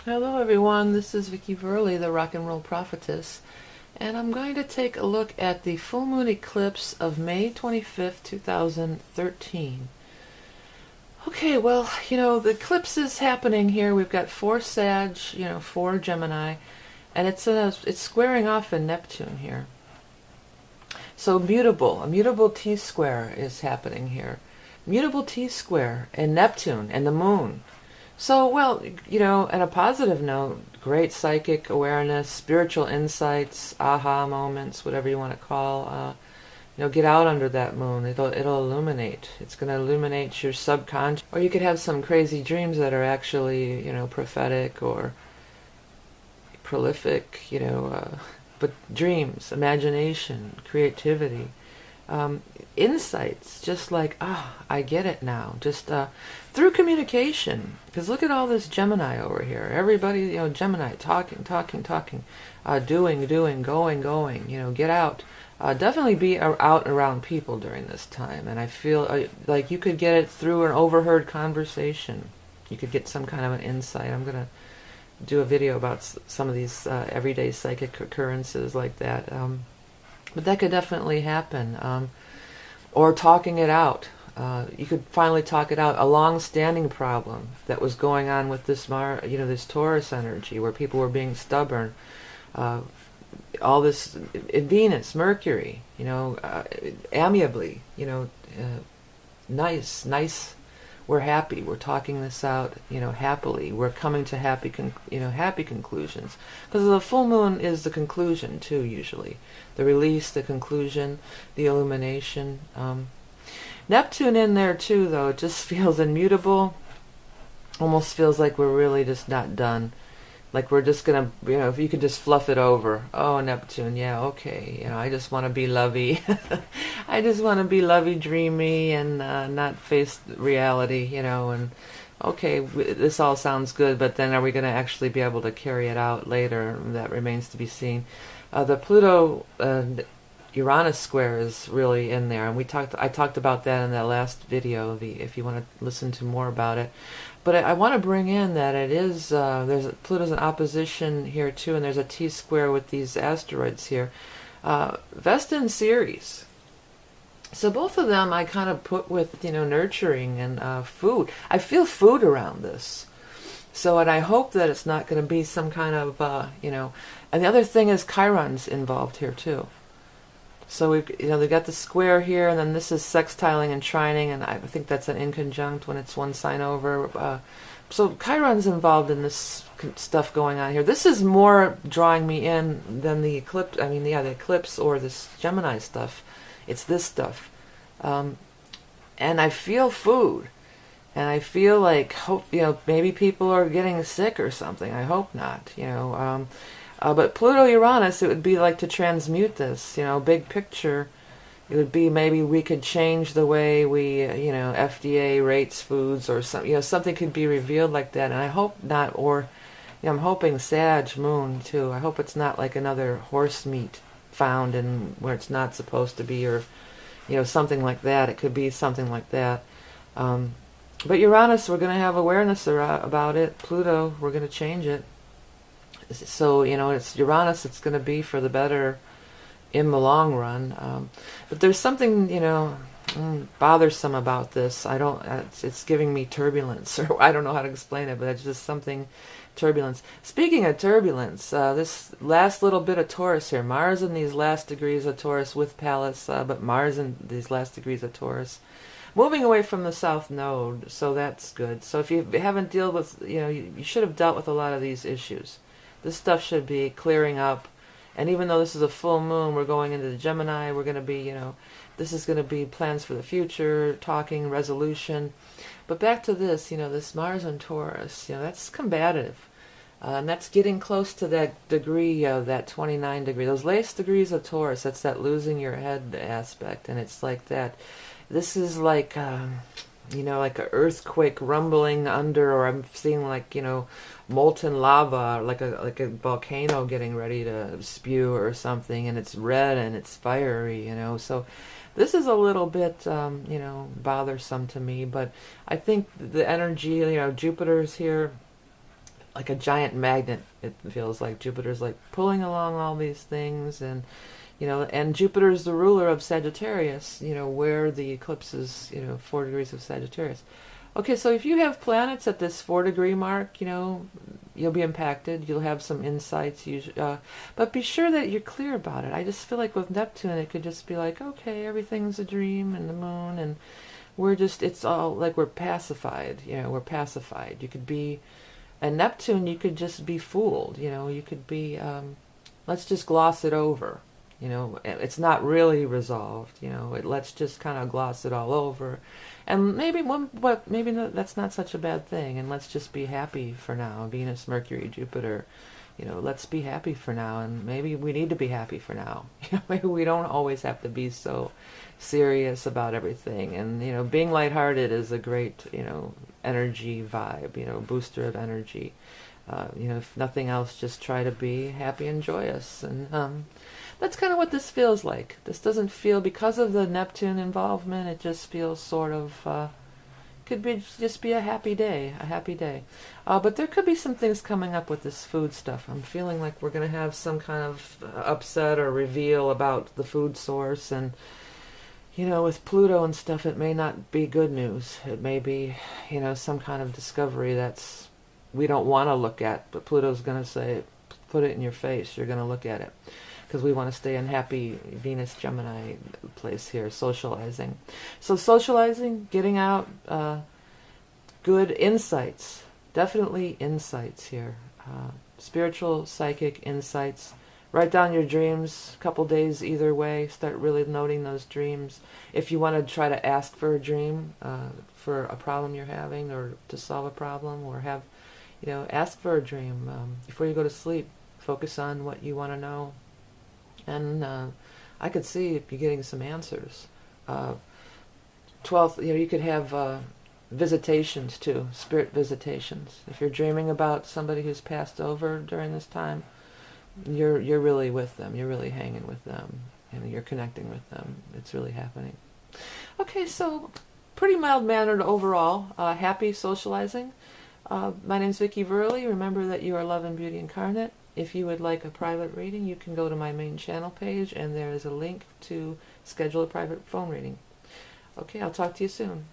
Hello everyone, this is Vicky Verley, the Rock and Roll Prophetess, and I'm going to take a look at the full moon eclipse of May 25th, 2013. Okay, well, the eclipse is happening here. We've got 4 Sag, 4 Gemini, and it's squaring off in Neptune here. So a mutable T-square is happening here. Mutable T-square in Neptune and the moon. So, well, on a positive note, great psychic awareness, spiritual insights, aha moments, whatever you want to call. Get out under that moon. It'll illuminate. It's going to illuminate your subconscious. Or you could have some crazy dreams that are actually, prophetic or prolific, but dreams, imagination, creativity. Insights, just like, I get it now, just through communication, because look at all this Gemini over here. Everybody, Gemini, talking, doing, going, get out. Definitely be out and around people during this time, and I feel like you could get it through an overheard conversation. You could get some kind of an insight. I'm going to do a video about some of these everyday psychic occurrences like that. But that could definitely happen. Or talking it out. You could finally talk it out. A long-standing problem that was going on with this this Taurus energy, where people were being stubborn. All this Venus, Mercury, amiably, nice. We're happy. We're talking this out, happily. We're coming to happy conclusions. Because the full moon is the conclusion too, usually. The release, the conclusion, the illumination. Neptune in there too, though. It just feels immutable. Almost feels like we're really just not done. Like we're just gonna, if you could just fluff it over. Oh, Neptune, yeah, okay. I just want to be lovey. I just want to be lovey, dreamy, and not face reality, and okay, this all sounds good, but then are we going to actually be able to carry it out later? That remains to be seen. The Pluto Uranus square is really in there, and I talked about that in that last video, if you want to listen to more about it. But I want to bring in that it is, Pluto's in opposition here too, and there's a T-square with these asteroids here. Vesta and Ceres. So both of them I kind of put with, nurturing and food. I feel food around this. So, and I hope that it's not going to be some kind of, and the other thing is Chiron's involved here too. So we've, they've got the square here, and then this is sextiling and trining, and I think that's an inconjunct when it's one sign over. So Chiron's involved in this stuff going on here. This is more drawing me in than the eclipse. I mean, the eclipse or this Gemini stuff. It's this stuff, and I feel food, and I feel like maybe people are getting sick or something. I hope not. But Pluto Uranus, it would be like to transmute this, big picture. It would be maybe we could change the way we, FDA rates foods or something, something could be revealed like that. And I hope not, or I'm hoping Sag Moon too. I hope it's not like another horse meat found in where it's not supposed to be, or, something like that. It could be something like that. But Uranus, we're going to have awareness about it. Pluto, we're going to change it. So, it's Uranus, it's going to be for the better in the long run. But there's something, bothersome about this. It's giving me turbulence, or I don't know how to explain it, but it's just something turbulence. Speaking of turbulence, this last little bit of Taurus here, Mars in these last degrees of Taurus with Pallas, but Mars in these last degrees of Taurus. Moving away from the South Node, so that's good. So if you haven't dealt with, you should have dealt with a lot of these issues. This stuff should be clearing up. And even though this is a full moon, we're going into the Gemini, we're going to be, this is going to be plans for the future, talking, resolution. But back to this, this Mars and Taurus, that's combative. And that's getting close to that degree of that 29 degree. Those last degrees of Taurus, that's that losing your head aspect. And it's like that. This is like, like an earthquake rumbling under, or I'm seeing like, molten lava, like a volcano getting ready to spew or something, and it's red and it's fiery, So this is a little bit, bothersome to me, but I think the energy, Jupiter's here. like a giant magnet. It feels like Jupiter's like pulling along all these things, and and Jupiter's the ruler of Sagittarius, where the eclipse is, 4 degrees of Sagittarius. Okay, so if you have planets at this 4-degree mark, you'll be impacted. You'll have some insights, but be sure that you're clear about it. I just feel like with Neptune, it could just be like, okay, everything's a dream, and the moon, and it's all like we're pacified. We're pacified. You could be, and Neptune, you could just be fooled. You could be, let's just gloss it over. It's not really resolved. Let's just kind of gloss it all over, and maybe that's not such a bad thing. And let's just be happy for now. Venus, Mercury, Jupiter. Let's be happy for now, and maybe we need to be happy for now. Maybe we don't always have to be so serious about everything. And being lighthearted is a great energy vibe. Booster of energy. If nothing else, just try to be happy and joyous. And that's kind of what this feels like. This doesn't feel, because of the Neptune involvement, it just feels sort of, could be just be a happy day, but there could be some things coming up with this food stuff. I'm feeling like we're going to have some kind of upset or reveal about the food source, and with Pluto and stuff, it may not be good news. It may be, some kind of discovery that's we don't want to look at, but Pluto's going to say, put it in your face, you're going to look at it. Because we want to stay in happy Venus Gemini place here, socializing. So socializing, getting out, good insights, definitely insights here. Spiritual, psychic insights. Write down your dreams, a couple days either way. Start really noting those dreams. If you want to try to ask for a dream, for a problem you're having, or to solve a problem, or have, ask for a dream. Before you go to sleep, focus on what you want to know. And I could see if you're getting some answers. 12th, you could have visitations too, spirit visitations. If you're dreaming about somebody who's passed over during this time, you're really with them. You're really hanging with them, and you're connecting with them. It's really happening. Okay, so pretty mild-mannered overall. Happy socializing. My name's Vicki Verley. Remember that you are love and beauty incarnate. If you would like a private reading, you can go to my main channel page, and there is a link to schedule a private phone reading. Okay, I'll talk to you soon.